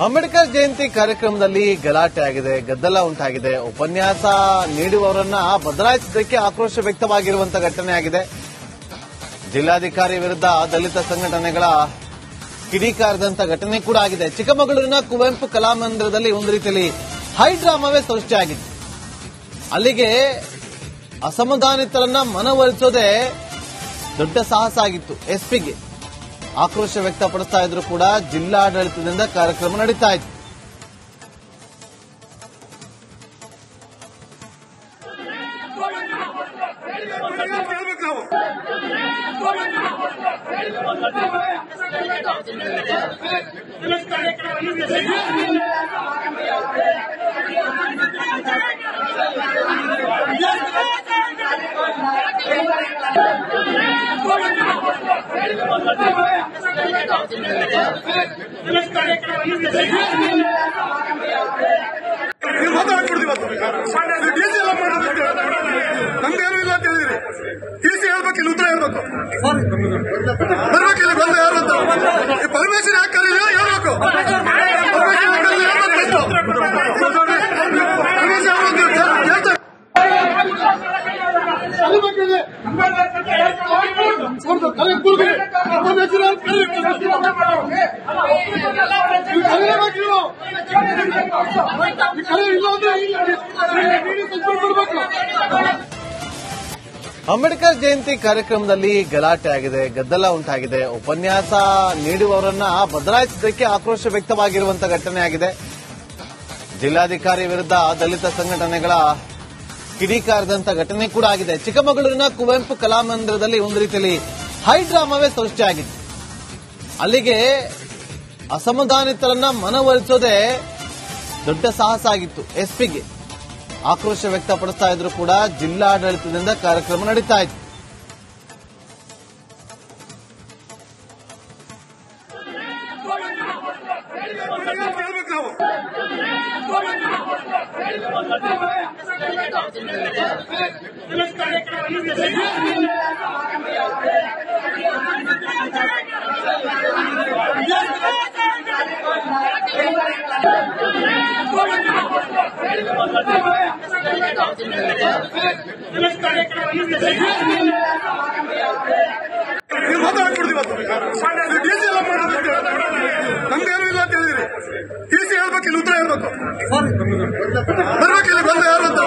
ಅಂಬೇಡ್ಕರ್ ಜಯಂತಿ ಕಾರ್ಯಕ್ರಮದಲ್ಲಿ ಗಲಾಟೆ ಆಗಿದೆ, ಗದ್ದಲ ಉಂಟಾಗಿದೆ. ಉಪನ್ಯಾಸ ನೀಡುವವರನ್ನ ಬದಲಾಯಿಸಿದ್ದಕ್ಕೆ ಆಕ್ರೋಶ ವ್ಯಕ್ತವಾಗಿರುವಂತಹ ಘಟನೆ ಆಗಿದೆ. ಜಿಲ್ಲಾಧಿಕಾರಿ ವಿರುದ್ಧ ದಲಿತ ಸಂಘಟನೆಗಳ ಕಿಡಿಕಾರದಂತ ಘಟನೆ ಕೂಡ ಆಗಿದೆ. ಚಿಕ್ಕಮಗಳೂರಿನ ಕುವೆಂಪು ಕಲಾಮಂದಿರದಲ್ಲಿ ಒಂದು ರೀತಿಯಲ್ಲಿ ಹೈಡ್ರಾಮಾವೇ ಸೃಷ್ಟಿಯಾಗಿದೆ. ಅಲ್ಲಿಗೆ ಅಸಮಾಧಾನಿತರನ್ನ ಮನವೊಲಿಸೋದೇ ದೊಡ್ಡ ಸಾಹಸ ಆಗಿತ್ತು. ಎಸ್ಪಿಗೆ ಆಕ್ರೋಶ ವ್ಯಕ್ತಪಡಿಸ್ತಾ ಇದ್ರು ಕೂಡ ಜಿಲ್ಲಾಡಳಿತದಿಂದ ಕಾರ್ಯಕ್ರಮ ನಡೀತಾ ಇತ್ತು. ನಮ್ದೇನು ಇಲ್ಲ ಅಂತ ಹೇಳಿದ್ರಿ. ಟಿಸಿ ಹೇಳ್ಬೇಕು, ಇಲ್ಲಿ ಉತ್ತರ ಹೇಳ್ಬೇಕು. ಬರ್ಬೇಕಿಲ್ಲ, ಬಂದ ಯಾರು ಅಂತ ಪರಮೇಶ್ವರ್ ಯಾಕೆ ಕರೀರಿ ಹೇಳ್ಬೇಕು. ಅಂಬೇಡ್ಕರ್ ಜಯಂತಿ ಕಾರ್ಯಕ್ರಮದಲ್ಲಿ ಗಲಾಟೆ ಆಗಿದೆ, ಗದ್ದಲ ಉಂಟಾಗಿದೆ. ಉಪನ್ಯಾಸ ನೀಡುವವರನ್ನ ಬದಲಾಯಿಸಿದ್ದಕ್ಕೆ ಆಕ್ರೋಶ ವ್ಯಕ್ತವಾಗಿರುವಂತಹ ಘಟನೆ ಆಗಿದೆ. ಜಿಲ್ಲಾಧಿಕಾರಿ ವಿರುದ್ಧ ದಲಿತ ಸಂಘಟನೆಗಳ ಕಿಡಿಕಾರದಂತ ಘಟನೆ ಕೂಡ ಆಗಿದೆ. ಚಿಕ್ಕಮಗಳೂರಿನ ಕುವೆಂಪು ಕಲಾಮಂದಿರದಲ್ಲಿ ಒಂದು ರೀತಿಯಲ್ಲಿ ಹೈಡ್ರಾಮಾವೇ ಸೃಷ್ಟಿಯಾಗಿದೆ. ಅಲ್ಲಿಗೆ ಅಸಮಾಧಾನಿತರನ್ನ ಮನವೊಲಿಸೋದೇ ದೊಡ್ಡ ಸಾಹಸ ಆಗಿತ್ತು. ಎಸ್ಪಿಗೆ ಆಕ್ರೋಶ ವ್ಯಕ್ತಪಡಿಸ್ತಾ ಇದ್ರು ಕೂಡ ಜಿಲ್ಲಾಡಳಿತದಿಂದ ಕಾರ್ಯಕ್ರಮ ನಡೀತಾ ಇತ್ತು. ನಮ್ದೇನು ಇಲ್ಲ ಅಂತ ಹೇಳಿದ್ರಿ. ಟಿಸಿ ಹೇಳ್ಬೇಕು, ಇಲ್ಲಿ ಉತ್ತರ ಹೇಳ್ಬೇಕು. ಬರ್ಬೇಕಿಲ್ಲ, ಬಂದ ಯಾರು ಅಂತ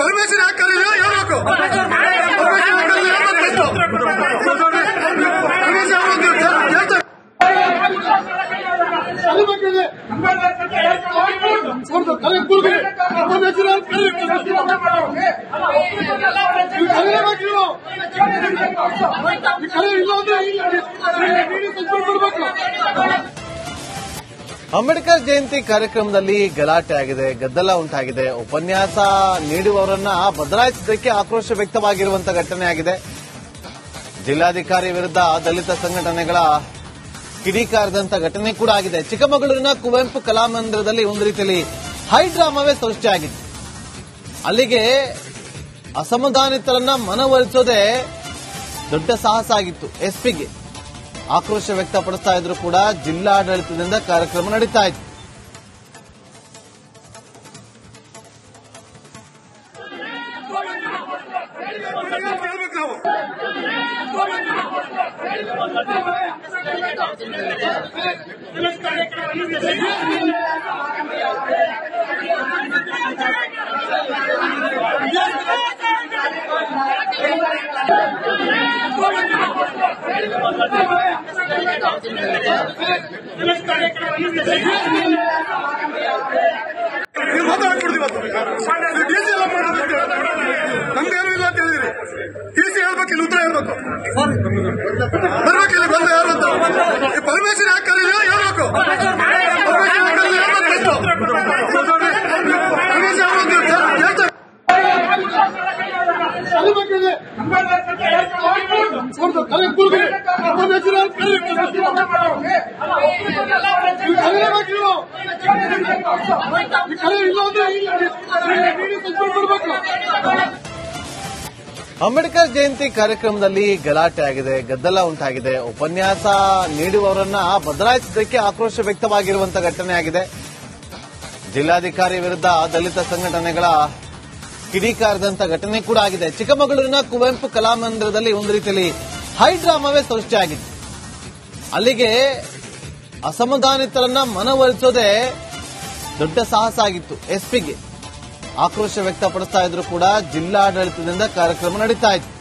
ಪರಮೇಶ್ವರ್ ಯಾಕೆ ಕರೀರಿ ಹೇಳ್ಬೇಕು. ಅಂಬೇಡ್ಕರ್ ಜಯಂತಿ ಕಾರ್ಯಕ್ರಮದಲ್ಲಿ ಗಲಾಟೆ ಆಗಿದೆ, ಗದ್ದಲ ಉಂಟಾಗಿದೆ. ಉಪನ್ಯಾಸ ನೀಡುವವರನ್ನ ಬದಲಾಯಿಸಿದ್ದಕ್ಕೆ ಆಕ್ರೋಶ ವ್ಯಕ್ತವಾಗಿರುವಂತಹ ಘಟನೆ ಆಗಿದೆ. ಜಿಲ್ಲಾಧಿಕಾರಿ ವಿರುದ್ಧ ದಲಿತ ಸಂಘಟನೆಗಳ ಕಿಡಿಕಾರದಂತ ಘಟನೆ ಕೂಡ ಆಗಿದೆ. ಚಿಕ್ಕಮಗಳೂರಿನ ಕುವೆಂಪು ಕಲಾಮಂದಿರದಲ್ಲಿ ಒಂದು ರೀತಿಯಲ್ಲಿ ಹೈಡ್ರಾಮಾವೇ ಸೃಷ್ಟಿಯಾಗಿದೆ. ಅಲ್ಲಿಗೆ ಅಸಮಾಧಾನಿತರನ್ನ ಮನವೊಲಿಸೋದೇ ದೊಡ್ಡ ಸಾಹಸ ಆಗಿತ್ತು. ಎಸ್ಪಿಗೆ ಆಕ್ರೋಶ ವ್ಯಕ್ತಪಡಿಸ್ತಾ ಇದ್ರು ಕೂಡ ಜಿಲ್ಲಾಡಳಿತದಿಂದ ಕಾರ್ಯಕ್ರಮ ನಡೀತಾ ಇತ್ತು. ನಮ್ದೇನು ಇಲ್ಲ ಅಂತ ಹೇಳಿದ್ರಿ. ಟಿಸಿ ಹೇಳ್ಬೇಕು, ಇಲ್ಲಿ ಉತ್ತರ ಹೇಳ್ಬೇಕು. ಬರ್ಬೇಕಿಲ್ಲ, ಬಂದ ಯಾರು ಅಂತ ಪರಮೇಶ್ವರ್ ಯಾಕೆ ಕರೀರಿ ಹೇಳ್ಬೇಕು. ಅಂಬೇಡ್ಕರ್ ಜಯಂತಿ ಕಾರ್ಯಕ್ರಮದಲ್ಲಿ ಗಲಾಟೆ ಆಗಿದೆ, ಗದ್ದಲ ಉಂಟಾಗಿದೆ. ಉಪನ್ಯಾಸ ನೀಡುವವರನ್ನ ಬದಲಾಯಿಸಿದ್ದಕ್ಕೆ ಆಕ್ರೋಶ ವ್ಯಕ್ತವಾಗಿರುವಂತಹ ಘಟನೆ ಆಗಿದೆ. ಜಿಲ್ಲಾಧಿಕಾರಿ ವಿರುದ್ಧ ದಲಿತ ಸಂಘಟನೆಗಳ ಕಿಡಿಕಾರದಂತ ಘಟನೆ ಕೂಡ ಆಗಿದೆ. ಚಿಕ್ಕಮಗಳೂರಿನ ಕುವೆಂಪು ಕಲಾಮಂದಿರದಲ್ಲಿ ಒಂದು ರೀತಿಯಲ್ಲಿ ಹೈಡ್ರಾಮಾವೇ ಸೃಷ್ಟಿಯಾಗಿತ್ತು. ಅಲ್ಲಿಗೆ ಅಸಮಾಧಾನಿತರನ್ನ ಮನವೊಲಿಸೋದೇ ದೊಡ್ಡ ಸಾಹಸ ಆಗಿತ್ತು. ಎಸ್ಪಿಗೆ ಆಕ್ರೋಶ ವ್ಯಕ್ತಪಡಿಸ್ತಾ ಇದ್ರು ಕೂಡ ಜಿಲ್ಲಾಡಳಿತದಿಂದ ಕಾರ್ಯಕ್ರಮ ನಡೀತಾ ಇತ್ತು.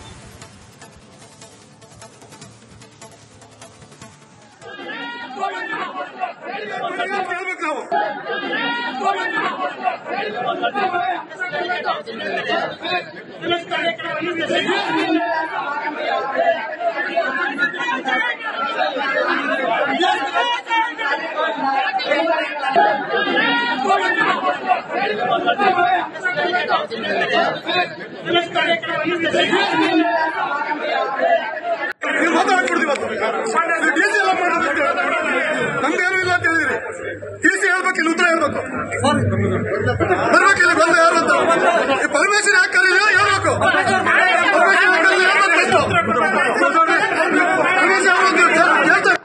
ನೀವು ಮಾತಾಡ್ಕೊಡ್ತೀವಿ ಡಿಸಿ ಎಲ್ಲ ಮಾಡೋದಕ್ಕೆ ನಮ್ದೇನು ಇಲ್ಲ ಅಂತ ಹೇಳಿದ್ರಿ. ಡಿಸಿ ಹೇಳ್ಬೇಕು, ಇಲ್ಲಿ ಉತ್ತರ ಹೇಳ್ಬೇಕು. ಬರ್ಬೇಕಿಲ್ಲ ಬಂದು ಯಾರು ಅಂತ ಪರ್ಮಿಷನ್ ಯಾಕೆ ಕರೀರಿ ಹೇಳ್ಬೇಕು. ಪರ್ಮಿಷನ್ ಯಾಕೆ ಕರೀರಿ ಹೇಳ್ಬೇಕು. ಪರ್ಮಿಷನ್ ಹೇಳ್ತಾರೆ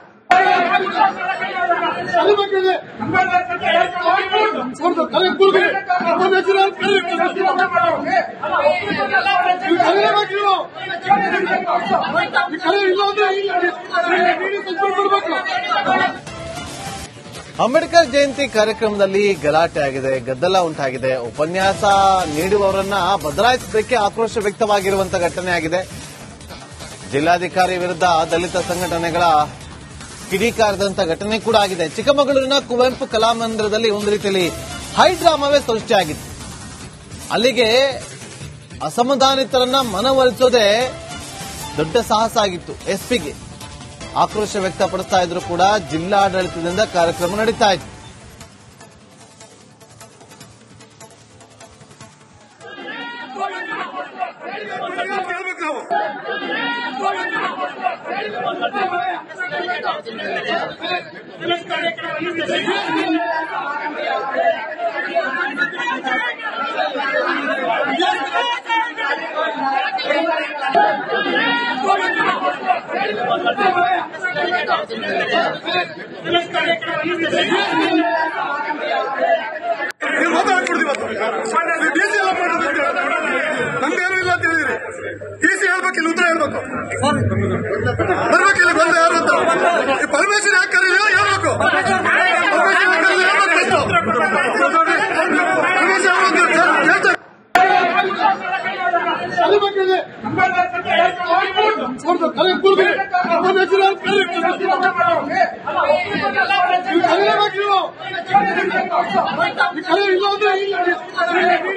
ಅಂಬೇಡ್ಕರ್ ಜಯಂತಿ ಕಾರ್ಯಕ್ರಮದಲ್ಲಿ ಗಲಾಟೆ ಆಗಿದೆ, ಗದ್ದಲ ಉಂಟಾಗಿದೆ. ಉಪನ್ಯಾಸ ನೀಡುವವರನ್ನ ಬದಲಾಯಿಸಿದ್ದಕ್ಕೆ ಆಕ್ರೋಶ ವ್ಯಕ್ತವಾಗಿರುವಂತಹ ಘಟನೆ ಆಗಿದೆ. ಜಿಲ್ಲಾಧಿಕಾರಿ ವಿರುದ್ಧ ದಲಿತ ಸಂಘಟನೆಗಳ ಕಿಡಿಕಾರದಂತ ಘಟನೆ ಕೂಡ ಆಗಿದೆ. ಚಿಕ್ಕಮಗಳೂರಿನ ಕುವೆಂಪು ಕಲಾಮಂದಿರದಲ್ಲಿ ಒಂದು ರೀತಿಯಲ್ಲಿ ಹೈಡ್ರಾಮಾವೇ ಸೃಷ್ಟಿಯಾಗಿತ್ತು. ಅಲ್ಲಿಗೆ ಅಸಮಾಧಾನಿತರನ್ನ ಮನವೊಲಿಸೋದೇ ದೊಡ್ಡ ಸಾಹಸ ಆಗಿತ್ತು. ಎಸ್ಪಿಗೆ ಆಕ್ರೋಶ ವ್ಯಕ್ತಪಡಿಸ್ತಾ ಇದ್ರು ಕೂಡ ಜಿಲ್ಲಾಡಳಿತದಿಂದ ಕಾರ್ಯಕ್ರಮ ನಡೀತಾ ಇತ್ತು. ನೀವು ಮಾತಾಡ್ಕೊಡ್ತೀವಿ ಡಿಸಿ ಎಲ್ಲ ಮಾಡೋದಕ್ಕೆ ನಮ್ದೇನು ಇಲ್ಲ ಅಂತ ಹೇಳಿದ್ರಿ. ಡಿಸಿ ಹೇಳ್ಬೇಕು, ಇಲ್ಲಿ ಉತ್ತರ ಹೇಳ್ಬೇಕು. ಬರ್ಬೇಕಿಲ್ಲ ಬಂದು ಯಾರು ಅಂತ ಪರ್ಮಿಷನ್ ಯಾಕೆ ಕರೀರಿ ಹೇಳ್ಬೇಕು. ಪರ್ಮಿಷನ್ ಯಾಕೆ ಕರೀರಿ ಹೇಳ್ಬೇಕು. ಪರ್ಮಿಷನ್ ಹೇಳ್ತಾರೆ ಇಲ್ಲ